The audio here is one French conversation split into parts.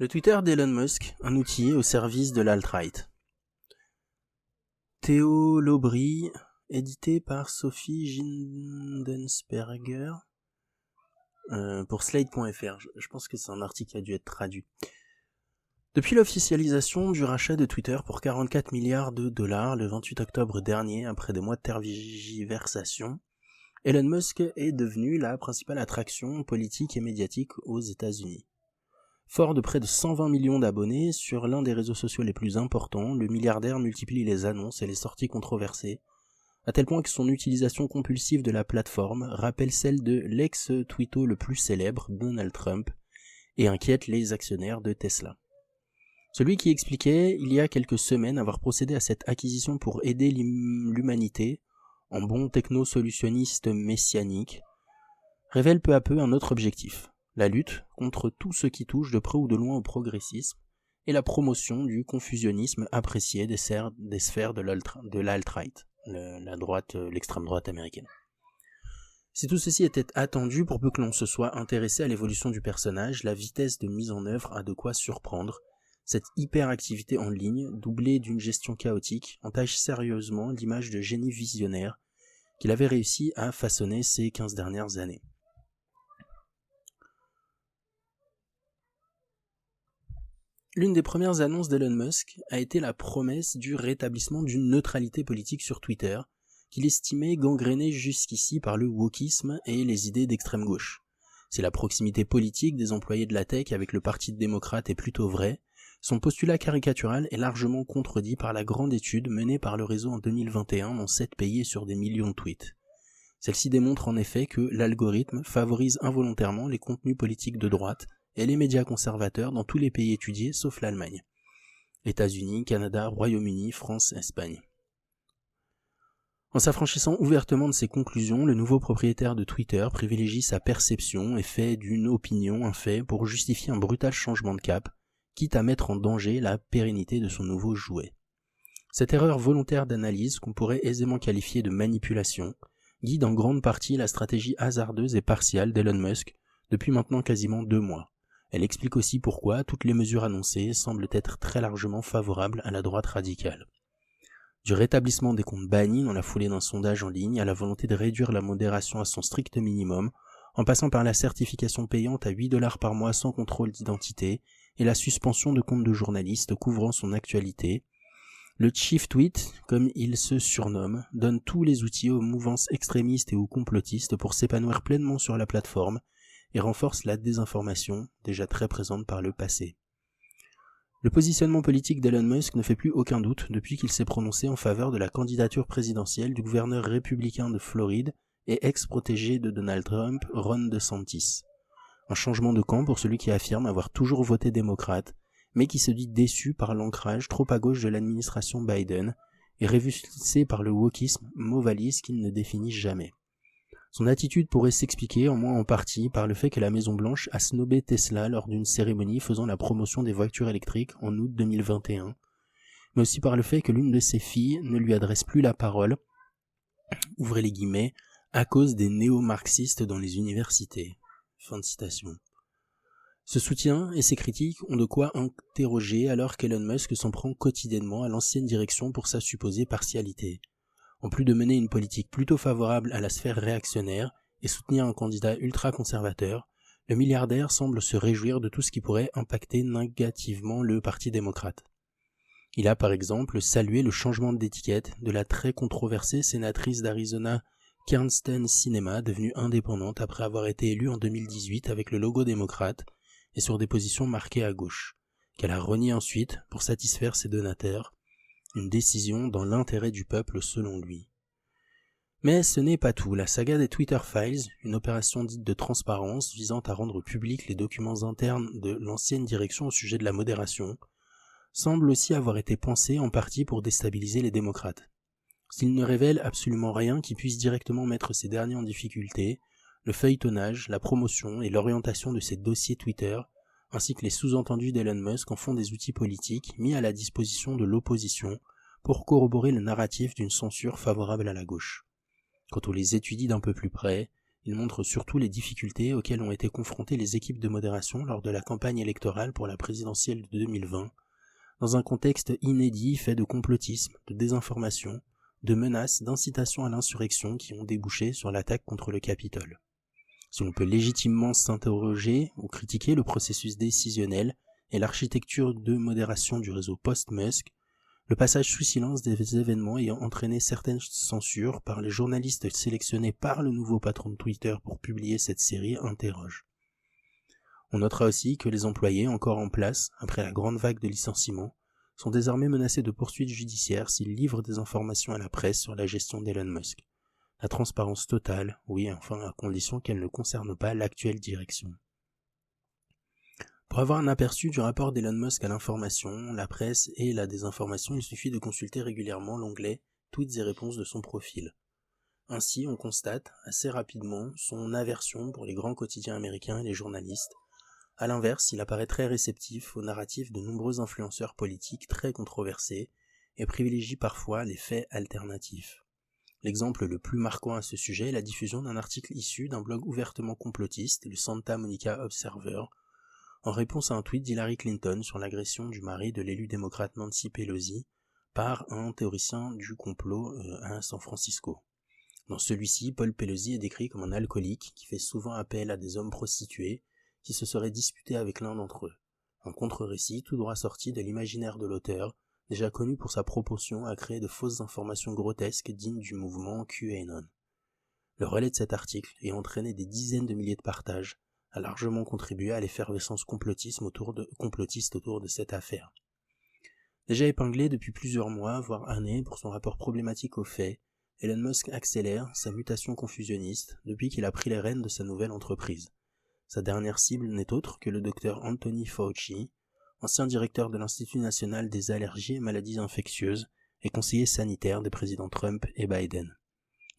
Le Twitter d'Elon Musk, un outil au service de l'alt-right. Théo Lobry, édité par Sophie Gindensperger pour Slate.fr. Je pense que c'est un article qui a dû être traduit. Depuis l'officialisation du rachat de Twitter pour 44 milliards de dollars le 28 octobre dernier, après des mois de tergiversation, Elon Musk est devenu la principale attraction politique et médiatique aux États-Unis. Fort de près de 120 millions d'abonnés sur l'un des réseaux sociaux les plus importants, le milliardaire multiplie les annonces et les sorties controversées, à tel point que son utilisation compulsive de la plateforme rappelle celle de l'ex-twitto le plus célèbre, Donald Trump, et inquiète les actionnaires de Tesla. Celui qui expliquait il y a quelques semaines avoir procédé à cette acquisition pour aider l'humanité, en bon techno-solutionniste messianique, révèle peu à peu un autre objectif, la lutte contre tout ce qui touche de près ou de loin au progressisme et la promotion du confusionnisme apprécié des sphères de l'alt-right, l'extrême droite américaine. Si tout ceci était attendu, pour peu que l'on se soit intéressé à l'évolution du personnage, la vitesse de mise en œuvre a de quoi surprendre. Cette hyperactivité en ligne, doublée d'une gestion chaotique, entache sérieusement l'image de génie visionnaire qu'il avait réussi à façonner ces 15 dernières années. L'une des premières annonces d'Elon Musk a été la promesse du rétablissement d'une neutralité politique sur Twitter, qu'il estimait gangrénée jusqu'ici par le wokisme et les idées d'extrême gauche. Si la proximité politique des employés de la tech avec le Parti démocrate est plutôt vraie, son postulat caricatural est largement contredit par la grande étude menée par le réseau en 2021 dans 7 pays et sur des millions de tweets. Celle-ci démontre en effet que l'algorithme favorise involontairement les contenus politiques de droite et les médias conservateurs dans tous les pays étudiés sauf l'Allemagne. États-Unis, Canada, Royaume-Uni, France, Espagne. En s'affranchissant ouvertement de ces conclusions, le nouveau propriétaire de Twitter privilégie sa perception et fait d'une opinion un fait pour justifier un brutal changement de cap, quitte à mettre en danger la pérennité de son nouveau jouet. Cette erreur volontaire d'analyse, qu'on pourrait aisément qualifier de manipulation, guide en grande partie la stratégie hasardeuse et partiale d'Elon Musk depuis maintenant quasiment 2 mois. Elle explique aussi pourquoi toutes les mesures annoncées semblent être très largement favorables à la droite radicale. Du rétablissement des comptes bannis dans la foulée d'un sondage en ligne à la volonté de réduire la modération à son strict minimum, en passant par la certification payante à $8 par mois sans contrôle d'identité et la suspension de comptes de journalistes couvrant son actualité, le Chief Tweet, comme il se surnomme, donne tous les outils aux mouvances extrémistes et aux complotistes pour s'épanouir pleinement sur la plateforme et renforce la désinformation déjà très présente par le passé. Le positionnement politique d'Elon Musk ne fait plus aucun doute depuis qu'il s'est prononcé en faveur de la candidature présidentielle du gouverneur républicain de Floride et ex-protégé de Donald Trump, Ron DeSantis. Un changement de camp pour celui qui affirme avoir toujours voté démocrate, mais qui se dit déçu par l'ancrage trop à gauche de l'administration Biden et révulsé par le wokisme, mot valise qu'il ne définit jamais. Son attitude pourrait s'expliquer, en moins en partie, par le fait que la Maison-Blanche a snobé Tesla lors d'une cérémonie faisant la promotion des voitures électriques en août 2021, mais aussi par le fait que l'une de ses filles ne lui adresse plus la parole, ouvrez les guillemets, à cause des néo-marxistes dans les universités. Fin de citation. Ce soutien et ces critiques ont de quoi interroger alors qu'Elon Musk s'en prend quotidiennement à l'ancienne direction pour sa supposée partialité. En plus de mener une politique plutôt favorable à la sphère réactionnaire et soutenir un candidat ultra-conservateur, le milliardaire semble se réjouir de tout ce qui pourrait impacter négativement le Parti démocrate. Il a par exemple salué le changement d'étiquette de la très controversée sénatrice d'Arizona Kyrsten Sinema, devenue indépendante après avoir été élue en 2018 avec le logo démocrate et sur des positions marquées à gauche, qu'elle a renié ensuite pour satisfaire ses donateurs, une décision dans l'intérêt du peuple selon lui. Mais ce n'est pas tout. La saga des Twitter Files, une opération dite de transparence visant à rendre publics les documents internes de l'ancienne direction au sujet de la modération, semble aussi avoir été pensée en partie pour déstabiliser les démocrates. S'il ne révèle absolument rien qui puisse directement mettre ces derniers en difficulté, le feuilletonnage, la promotion et l'orientation de ces dossiers Twitter, ainsi que les sous-entendus d'Elon Musk en font des outils politiques mis à la disposition de l'opposition pour corroborer le narratif d'une censure favorable à la gauche. Quand on les étudie d'un peu plus près, Il montre surtout les difficultés auxquelles ont été confrontées les équipes de modération lors de la campagne électorale pour la présidentielle de 2020, dans un contexte inédit fait de complotisme, de désinformation, de menaces, d'incitation à l'insurrection qui ont débouché sur l'attaque contre le Capitole. Si l'on peut légitimement s'interroger ou critiquer le processus décisionnel et l'architecture de modération du réseau post-Musk, le passage sous silence des événements ayant entraîné certaines censures par les journalistes sélectionnés par le nouveau patron de Twitter pour publier cette série interroge. On notera aussi que les employés encore en place, après la grande vague de licenciements, sont désormais menacés de poursuites judiciaires s'ils livrent des informations à la presse sur la gestion d'Elon Musk. La transparence totale, oui, enfin à condition qu'elle ne concerne pas l'actuelle direction. Pour avoir un aperçu du rapport d'Elon Musk à l'information, la presse et la désinformation, il suffit de consulter régulièrement l'onglet « Tweets et réponses » de son profil. Ainsi, on constate assez rapidement son aversion pour les grands quotidiens américains et les journalistes. A l'inverse, il apparaît très réceptif aux narratifs de nombreux influenceurs politiques très controversés et privilégie parfois les faits alternatifs. L'exemple le plus marquant à ce sujet est la diffusion d'un article issu d'un blog ouvertement complotiste, le Santa Monica Observer, en réponse à un tweet d'Hillary Clinton sur l'agression du mari de l'élu démocrate Nancy Pelosi par un théoricien du complot à San Francisco. Dans celui-ci, Paul Pelosi est décrit comme un alcoolique qui fait souvent appel à des hommes prostitués qui se seraient disputés avec l'un d'entre eux. Un contre-récit tout droit sorti de l'imaginaire de l'auteur, déjà connu pour sa propension à créer de fausses informations grotesques dignes du mouvement QAnon. Le relais de cet article, ayant entraîné des dizaines de milliers de partages, a largement contribué à l'effervescence complotiste autour de cette affaire. Déjà épinglé depuis plusieurs mois, voire années, pour son rapport problématique aux faits, Elon Musk accélère sa mutation confusionniste depuis qu'il a pris les rênes de sa nouvelle entreprise. Sa dernière cible n'est autre que le docteur Anthony Fauci, ancien directeur de l'Institut national des allergies et maladies infectieuses et conseiller sanitaire des présidents Trump et Biden.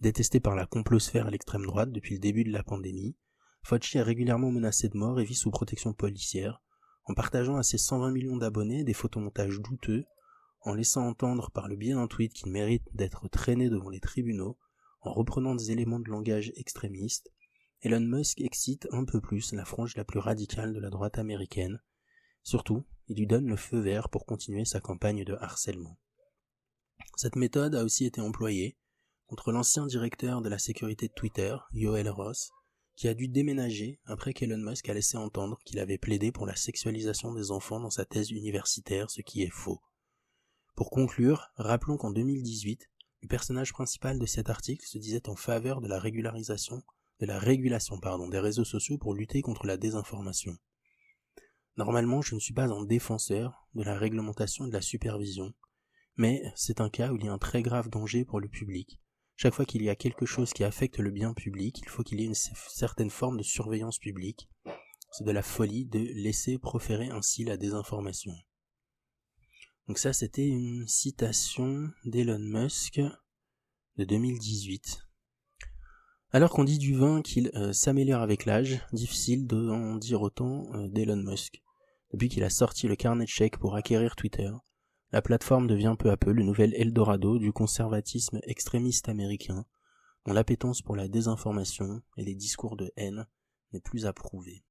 Détesté par la complosphère à l'extrême droite depuis le début de la pandémie, Fauci est régulièrement menacé de mort et vit sous protection policière, en partageant à ses 120 millions d'abonnés des photomontages douteux, en laissant entendre par le biais d'un tweet qu'il mérite d'être traîné devant les tribunaux, en reprenant des éléments de langage extrémistes. Elon Musk excite un peu plus la frange la plus radicale de la droite américaine. Surtout, il lui donne le feu vert pour continuer sa campagne de harcèlement. Cette méthode a aussi été employée contre l'ancien directeur de la sécurité de Twitter, Yoel Roth, qui a dû déménager après qu'Elon Musk a laissé entendre qu'il avait plaidé pour la sexualisation des enfants dans sa thèse universitaire, ce qui est faux. Pour conclure, rappelons qu'en 2018, le personnage principal de cet article se disait en faveur de la régulation des réseaux sociaux pour lutter contre la désinformation. Normalement, je ne suis pas un défenseur de la réglementation et de la supervision, mais c'est un cas où il y a un très grave danger pour le public. Chaque fois qu'il y a quelque chose qui affecte le bien public, il faut qu'il y ait une certaine forme de surveillance publique. C'est de la folie de laisser proférer ainsi la désinformation. Donc ça, c'était une citation d'Elon Musk de 2018. Alors qu'on dit du vin qu'il s'améliore avec l'âge, difficile d'en dire autant d'Elon Musk. Depuis qu'il a sorti le carnet de chèques pour acquérir Twitter, la plateforme devient peu à peu le nouvel Eldorado du conservatisme extrémiste américain, dont l'appétence pour la désinformation et les discours de haine n'est plus approuvée.